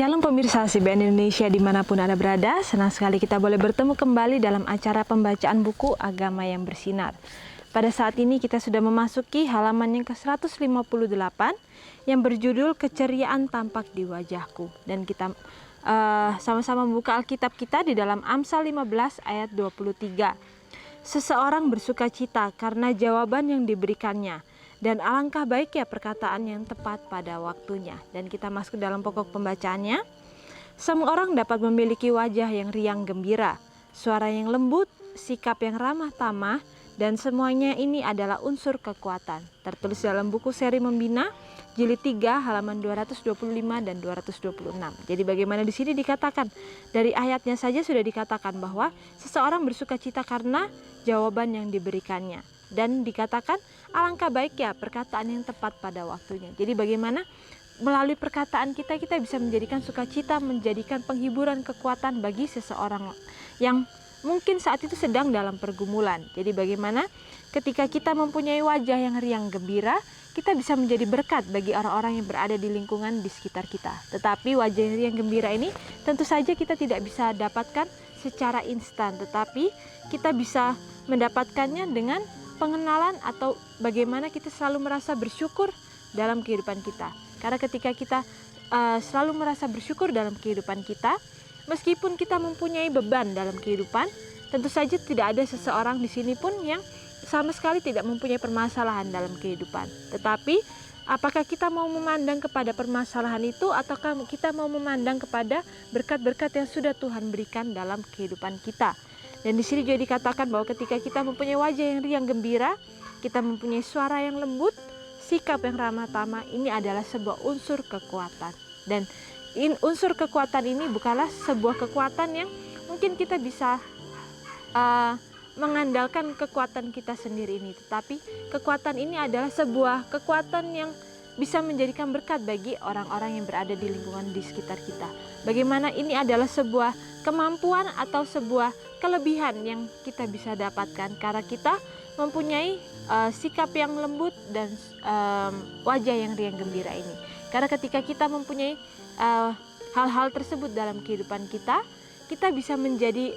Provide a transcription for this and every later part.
Shalom pemirsa CBN Indonesia dimanapun Anda berada, senang sekali kita boleh bertemu kembali dalam acara pembacaan buku Agama yang Bersinar. Pada saat ini kita sudah memasuki halaman yang ke-158 yang berjudul Keceriaan Tampak di Wajahku. Dan kita sama-sama membuka Alkitab kita di dalam Amsal 15 ayat 23. Seseorang bersuka cita karena jawaban yang diberikannya, dan alangkah baiknya perkataan yang tepat pada waktunya. Dan kita masuk dalam pokok pembacaannya. Semua orang dapat memiliki wajah yang riang gembira, suara yang lembut, sikap yang ramah tamah, dan semuanya ini adalah unsur kekuatan. Tertulis dalam buku Seri Membina, Jilid 3, halaman 225 dan 226. Jadi bagaimana di sini dikatakan? Dari ayatnya saja sudah dikatakan bahwa seseorang bersuka cita karena jawaban yang diberikannya. Dan dikatakan alangkah baiknya perkataan yang tepat pada waktunya. Jadi bagaimana melalui perkataan kita bisa menjadikan sukacita, menjadikan penghiburan, kekuatan bagi seseorang yang mungkin saat itu sedang dalam pergumulan. Jadi bagaimana ketika kita mempunyai wajah yang riang gembira, kita bisa menjadi berkat bagi orang-orang yang berada di lingkungan di sekitar kita. Tetapi wajah yang riang gembira ini tentu saja kita tidak bisa dapatkan secara instan, tetapi kita bisa mendapatkannya dengan pengenalan atau bagaimana kita selalu merasa bersyukur dalam kehidupan kita. Karena ketika kita selalu merasa bersyukur dalam kehidupan kita, meskipun kita mempunyai beban dalam kehidupan, tentu saja tidak ada seseorang di sini pun yang sama sekali tidak mempunyai permasalahan dalam kehidupan. Tetapi apakah kita mau memandang kepada permasalahan itu, ataukah kita mau memandang kepada berkat-berkat yang sudah Tuhan berikan dalam kehidupan kita? Dan di sini juga dikatakan bahwa ketika kita mempunyai wajah yang riang gembira, kita mempunyai suara yang lembut, sikap yang ramah tamah, ini adalah sebuah unsur kekuatan. Dan unsur kekuatan ini bukanlah sebuah kekuatan yang mungkin kita bisa mengandalkan kekuatan kita sendiri ini, tetapi kekuatan ini adalah sebuah kekuatan yang bisa menjadikan berkat bagi orang-orang yang berada di lingkungan di sekitar kita. Bagaimana ini adalah sebuah kemampuan atau sebuah kelebihan yang kita bisa dapatkan karena kita mempunyai sikap yang lembut dan wajah yang riang gembira ini. Karena ketika kita mempunyai hal-hal tersebut dalam kehidupan kita, kita bisa menjadi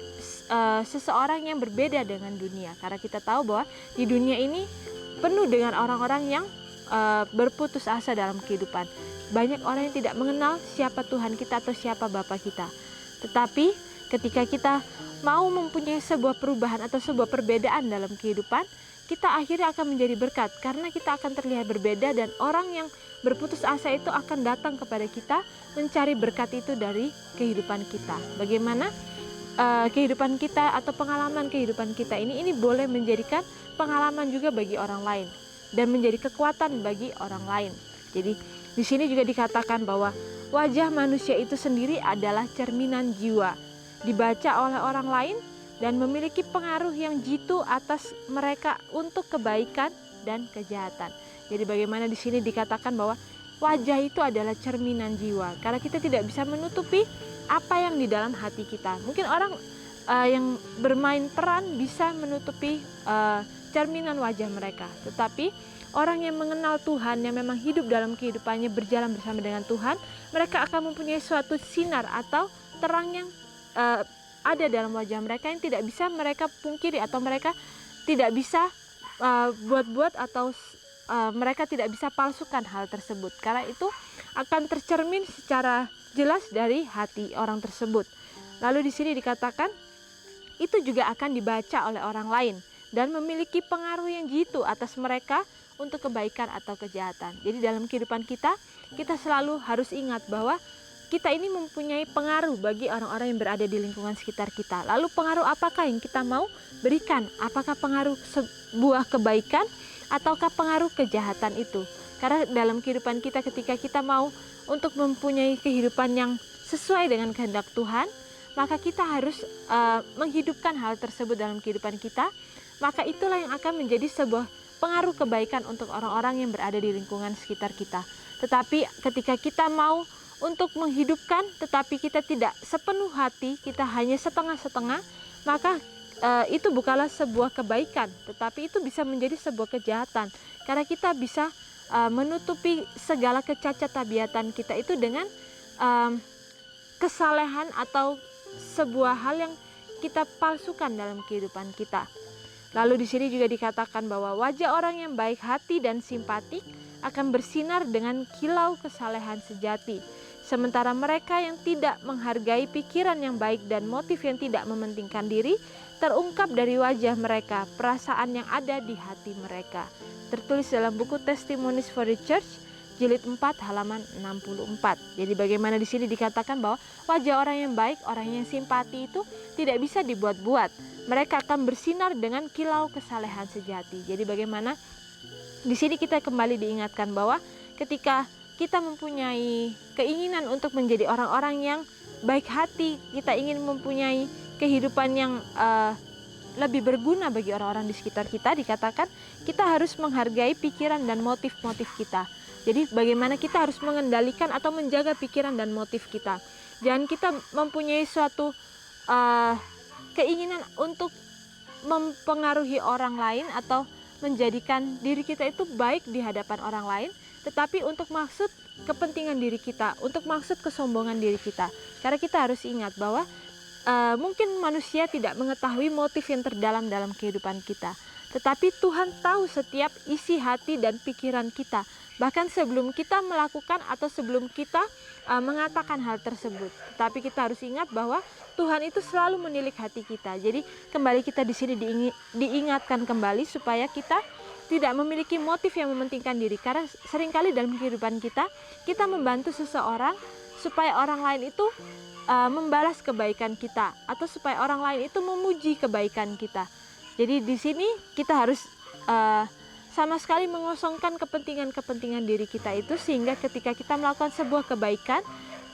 seseorang yang berbeda dengan dunia. Karena kita tahu bahwa di dunia ini penuh dengan orang-orang yang berputus asa dalam kehidupan. Banyak orang yang tidak mengenal siapa Tuhan kita atau siapa Bapa kita. Tetapi ketika kita mau mempunyai sebuah perubahan atau sebuah perbedaan dalam kehidupan, kita akhirnya akan menjadi berkat karena kita akan terlihat berbeda, dan orang yang berputus asa itu akan datang kepada kita mencari berkat itu dari kehidupan kita. Bagaimana kehidupan kita atau pengalaman kehidupan kita ini boleh menjadikan pengalaman juga bagi orang lain dan menjadi kekuatan bagi orang lain. Jadi di sini juga dikatakan bahwa wajah manusia itu sendiri adalah cerminan jiwa, dibaca oleh orang lain dan memiliki pengaruh yang jitu atas mereka untuk kebaikan dan kejahatan. Jadi bagaimana di sini dikatakan bahwa wajah itu adalah cerminan jiwa, karena kita tidak bisa menutupi apa yang di dalam hati kita. Mungkin orang yang bermain peran bisa menutupi cerminan wajah mereka, tetapi orang yang mengenal Tuhan, yang memang hidup dalam kehidupannya berjalan bersama dengan Tuhan, mereka akan mempunyai suatu sinar atau terang yang ada dalam wajah mereka yang tidak bisa mereka pungkiri, atau mereka tidak bisa buat-buat, atau mereka tidak bisa palsukan hal tersebut, karena itu akan tercermin secara jelas dari hati orang tersebut. Lalu di sini dikatakan itu juga akan dibaca oleh orang lain dan memiliki pengaruh yang jitu atas mereka untuk kebaikan atau kejahatan. Jadi dalam kehidupan kita selalu harus ingat bahwa kita ini mempunyai pengaruh bagi orang-orang yang berada di lingkungan sekitar kita. Lalu pengaruh apakah yang kita mau berikan? Apakah pengaruh sebuah kebaikan ataukah pengaruh kejahatan itu? Karena dalam kehidupan kita, ketika kita mau untuk mempunyai kehidupan yang sesuai dengan kehendak Tuhan, maka kita harus menghidupkan hal tersebut dalam kehidupan kita. Maka itulah yang akan menjadi sebuah pengaruh kebaikan untuk orang-orang yang berada di lingkungan sekitar kita. Tetapi ketika kita mau untuk menghidupkan, tetapi kita tidak sepenuh hati, kita hanya setengah-setengah, maka itu bukanlah sebuah kebaikan, tetapi itu bisa menjadi sebuah kejahatan. Karena kita bisa menutupi segala kecacat tabiatan kita itu dengan kesalehan atau sebuah hal yang kita palsukan dalam kehidupan kita. Lalu di sini juga dikatakan bahwa wajah orang yang baik hati dan simpatik akan bersinar dengan kilau kesalehan sejati. Sementara mereka yang tidak menghargai pikiran yang baik dan motif yang tidak mementingkan diri, terungkap dari wajah mereka perasaan yang ada di hati mereka. Tertulis dalam buku Testimonies for the Church, jilid 4 halaman 64. Jadi bagaimana di sini dikatakan bahwa wajah orang yang baik, orang yang simpati itu tidak bisa dibuat-buat. Mereka akan bersinar dengan kilau kesalehan sejati. Jadi bagaimana di sini kita kembali diingatkan bahwa ketika kita mempunyai keinginan untuk menjadi orang-orang yang baik hati, kita ingin mempunyai kehidupan yang lebih berguna bagi orang-orang di sekitar kita, dikatakan kita harus menghargai pikiran dan motif-motif kita. Jadi bagaimana kita harus mengendalikan atau menjaga pikiran dan motif kita. Jangan kita mempunyai suatu keinginan untuk mempengaruhi orang lain atau menjadikan diri kita itu baik di hadapan orang lain, tetapi untuk maksud kepentingan diri kita, untuk maksud kesombongan diri kita. Karena kita harus ingat bahwa mungkin manusia tidak mengetahui motif yang terdalam dalam kehidupan kita, tetapi Tuhan tahu setiap isi hati dan pikiran kita, bahkan sebelum kita melakukan atau sebelum kita mengatakan hal tersebut. Tetapi kita harus ingat bahwa Tuhan itu selalu menilik hati kita. Jadi kembali kita di sini diingatkan kembali supaya kita tidak memiliki motif yang mementingkan diri. Karena seringkali dalam kehidupan kita membantu seseorang supaya orang lain itu membalas kebaikan kita, atau supaya orang lain itu memuji kebaikan kita. Jadi di sini kita harus sama sekali mengosongkan kepentingan-kepentingan diri kita itu, sehingga ketika kita melakukan sebuah kebaikan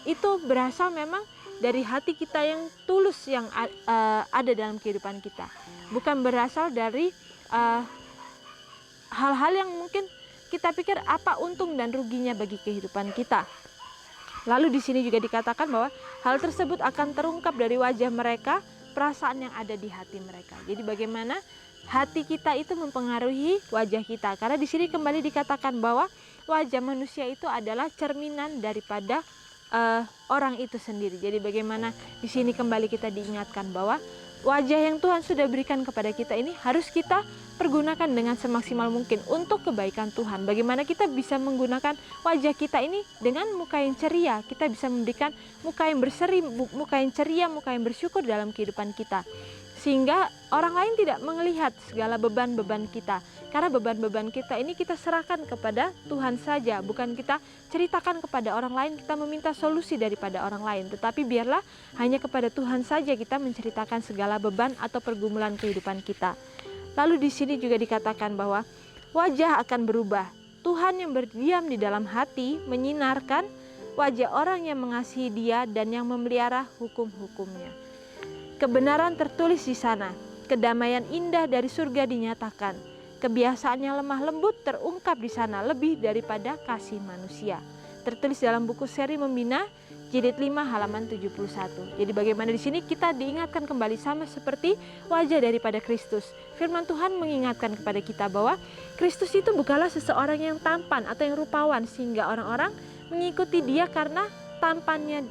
itu berasal memang dari hati kita yang tulus yang ada dalam kehidupan kita, bukan berasal dari hal-hal yang mungkin kita pikir apa untung dan ruginya bagi kehidupan kita. Lalu di sini juga dikatakan bahwa hal tersebut akan terungkap dari wajah mereka, perasaan yang ada di hati mereka. Jadi bagaimana hati kita itu mempengaruhi wajah kita. Karena di sini kembali dikatakan bahwa wajah manusia itu adalah cerminan daripada orang itu sendiri. Jadi bagaimana di sini kembali kita diingatkan bahwa wajah yang Tuhan sudah berikan kepada kita ini harus kita pergunakan dengan semaksimal mungkin untuk kebaikan Tuhan. Bagaimana kita bisa menggunakan wajah kita ini dengan muka yang ceria. Kita bisa memberikan muka yang berseri, muka yang ceria, muka yang bersyukur dalam kehidupan kita, sehingga orang lain tidak melihat segala beban-beban kita. Karena beban-beban kita ini kita serahkan kepada Tuhan saja, bukan kita ceritakan kepada orang lain, kita meminta solusi daripada orang lain. Tetapi biarlah hanya kepada Tuhan saja kita menceritakan segala beban atau pergumulan kehidupan kita. Lalu di sini juga dikatakan bahwa wajah akan berubah. Tuhan yang berdiam di dalam hati menyinarkan wajah orang yang mengasihi Dia dan yang memelihara hukum-hukumnya. Kebenaran tertulis di sana, kedamaian indah dari surga dinyatakan. Kebiasaannya lemah lembut terungkap di sana lebih daripada kasih manusia. Tertulis dalam buku Seri Membina, jilid 5 halaman 71. Jadi bagaimana di sini kita diingatkan kembali sama seperti wajah daripada Kristus. Firman Tuhan mengingatkan kepada kita bahwa Kristus itu bukanlah seseorang yang tampan atau yang rupawan sehingga orang-orang mengikuti Dia karena tampannya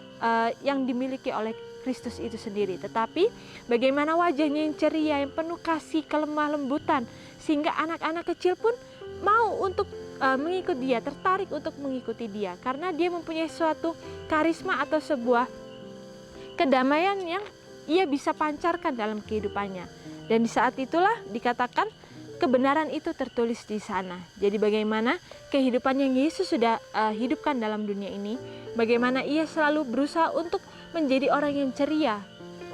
yang dimiliki oleh Kristus itu sendiri, tetapi bagaimana wajahnya yang ceria, yang penuh kasih, kelemah lembutan, sehingga anak-anak kecil pun mau untuk mengikuti Dia, tertarik untuk mengikuti Dia, karena Dia mempunyai suatu karisma atau sebuah kedamaian yang Ia bisa pancarkan dalam kehidupannya. Dan di saat itulah dikatakan kebenaran itu tertulis di sana. Jadi bagaimana kehidupan yang Yesus sudah hidupkan dalam dunia ini, bagaimana Ia selalu berusaha untuk menjadi orang yang ceria,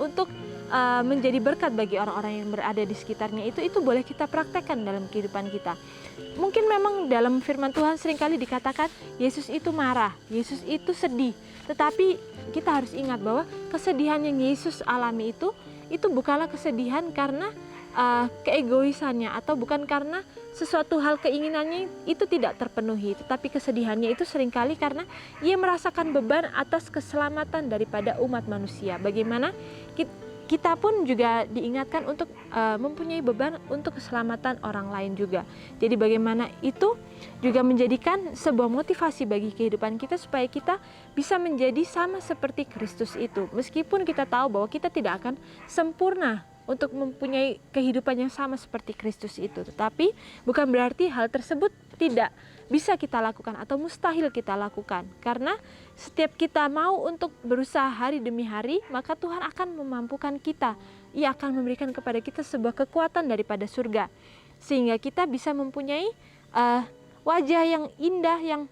untuk menjadi berkat bagi orang-orang yang berada di sekitarnya, itu boleh kita praktekkan dalam kehidupan kita. Mungkin memang dalam firman Tuhan seringkali dikatakan Yesus itu marah, Yesus itu sedih, tetapi kita harus ingat bahwa kesedihan yang Yesus alami itu bukanlah kesedihan karena keegoisannya atau bukan karena sesuatu hal keinginannya itu tidak terpenuhi, tetapi kesedihannya itu seringkali karena Ia merasakan beban atas keselamatan daripada umat manusia. Bagaimana kita pun juga diingatkan untuk mempunyai beban untuk keselamatan orang lain juga. Jadi bagaimana itu juga menjadikan sebuah motivasi bagi kehidupan kita supaya kita bisa menjadi sama seperti Kristus itu. Meskipun kita tahu bahwa kita tidak akan sempurna untuk mempunyai kehidupan yang sama seperti Kristus itu, tetapi bukan berarti hal tersebut tidak bisa kita lakukan atau mustahil kita lakukan. Karena setiap kita mau untuk berusaha hari demi hari, maka Tuhan akan memampukan kita. Ia akan memberikan kepada kita sebuah kekuatan daripada surga, sehingga kita bisa mempunyai wajah yang indah, yang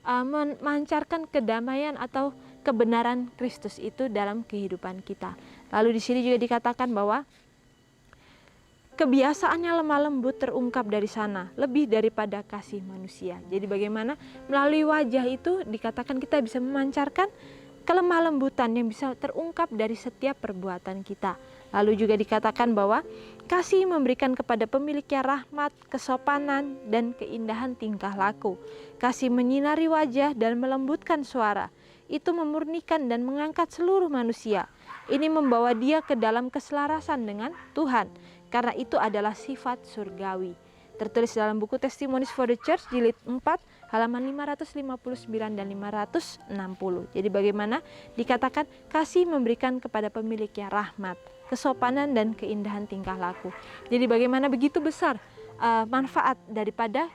memancarkan kedamaian atau kebenaran Kristus itu dalam kehidupan kita. Lalu di sini juga dikatakan bahwa kebiasaannya lemah lembut terungkap dari sana, lebih daripada kasih manusia. Jadi bagaimana melalui wajah itu dikatakan kita bisa memancarkan kelemah lembutan yang bisa terungkap dari setiap perbuatan kita. Lalu juga dikatakan bahwa kasih memberikan kepada pemiliknya rahmat, kesopanan, dan keindahan tingkah laku. Kasih menyinari wajah dan melembutkan suara. Itu memurnikan dan mengangkat seluruh manusia. Ini membawa dia ke dalam keselarasan dengan Tuhan. Karena itu adalah sifat surgawi. Tertulis dalam buku Testimonies for the Church jilid 4 halaman 559 dan 560. Jadi bagaimana dikatakan kasih memberikan kepada pemiliknya rahmat, kesopanan, dan keindahan tingkah laku. Jadi bagaimana begitu besar manfaat daripada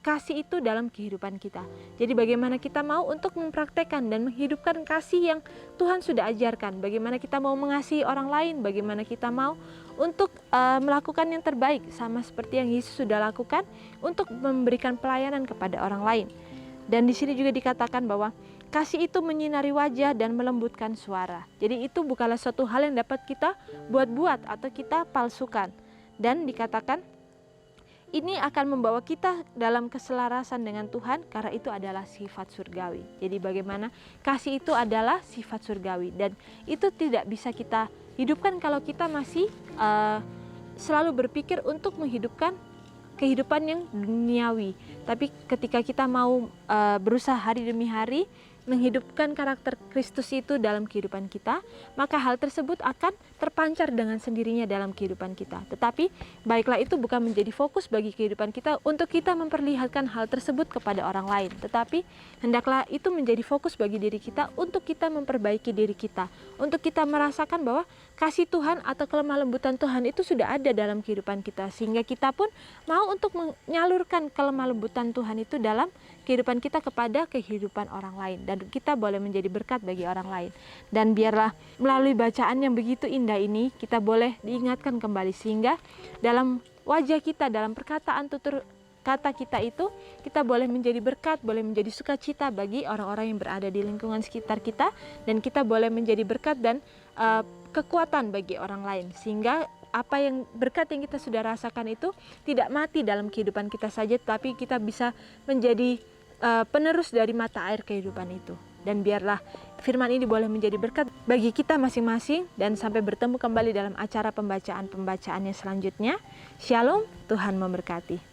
kasih itu dalam kehidupan kita. Jadi bagaimana kita mau untuk mempraktekkan dan menghidupkan kasih yang Tuhan sudah ajarkan. Bagaimana kita mau mengasihi orang lain, bagaimana kita mau untuk melakukan yang terbaik sama seperti yang Yesus sudah lakukan untuk memberikan pelayanan kepada orang lain. Dan di sini juga dikatakan bahwa kasih itu menyinari wajah dan melembutkan suara. Jadi itu bukanlah suatu hal yang dapat kita buat-buat atau kita palsukan. Dan dikatakan ini akan membawa kita dalam keselarasan dengan Tuhan karena itu adalah sifat surgawi. Jadi bagaimana kasih itu adalah sifat surgawi dan itu tidak bisa kita hidupkan kalau kita masih selalu berpikir untuk menghidupkan kehidupan yang duniawi. Tapi ketika kita mau berusaha hari demi hari menghidupkan karakter Kristus itu dalam kehidupan kita, maka hal tersebut akan terpancar dengan sendirinya dalam kehidupan kita. Tetapi baiklah itu bukan menjadi fokus bagi kehidupan kita untuk kita memperlihatkan hal tersebut kepada orang lain, tetapi hendaklah itu menjadi fokus bagi diri kita untuk kita memperbaiki diri kita, untuk kita merasakan bahwa kasih Tuhan atau kelemah lembutan Tuhan itu sudah ada dalam kehidupan kita, sehingga kita pun mau untuk menyalurkan kelemah lembutan Tuhan itu dalam kehidupan kita kepada kehidupan orang lain, dan kita boleh menjadi berkat bagi orang lain. Dan biarlah melalui bacaan yang begitu indah ini kita boleh diingatkan kembali, sehingga dalam wajah kita, dalam perkataan tutur kata kita itu kita boleh menjadi berkat, boleh menjadi sukacita bagi orang-orang yang berada di lingkungan sekitar kita, dan kita boleh menjadi berkat dan kekuatan bagi orang lain, sehingga apa yang berkat yang kita sudah rasakan itu tidak mati dalam kehidupan kita saja, tapi kita bisa menjadi penerus dari mata air kehidupan itu. Dan biarlah firman ini boleh menjadi berkat bagi kita masing-masing, dan sampai bertemu kembali dalam acara pembacaan-pembacaannya selanjutnya. Shalom, Tuhan memberkati.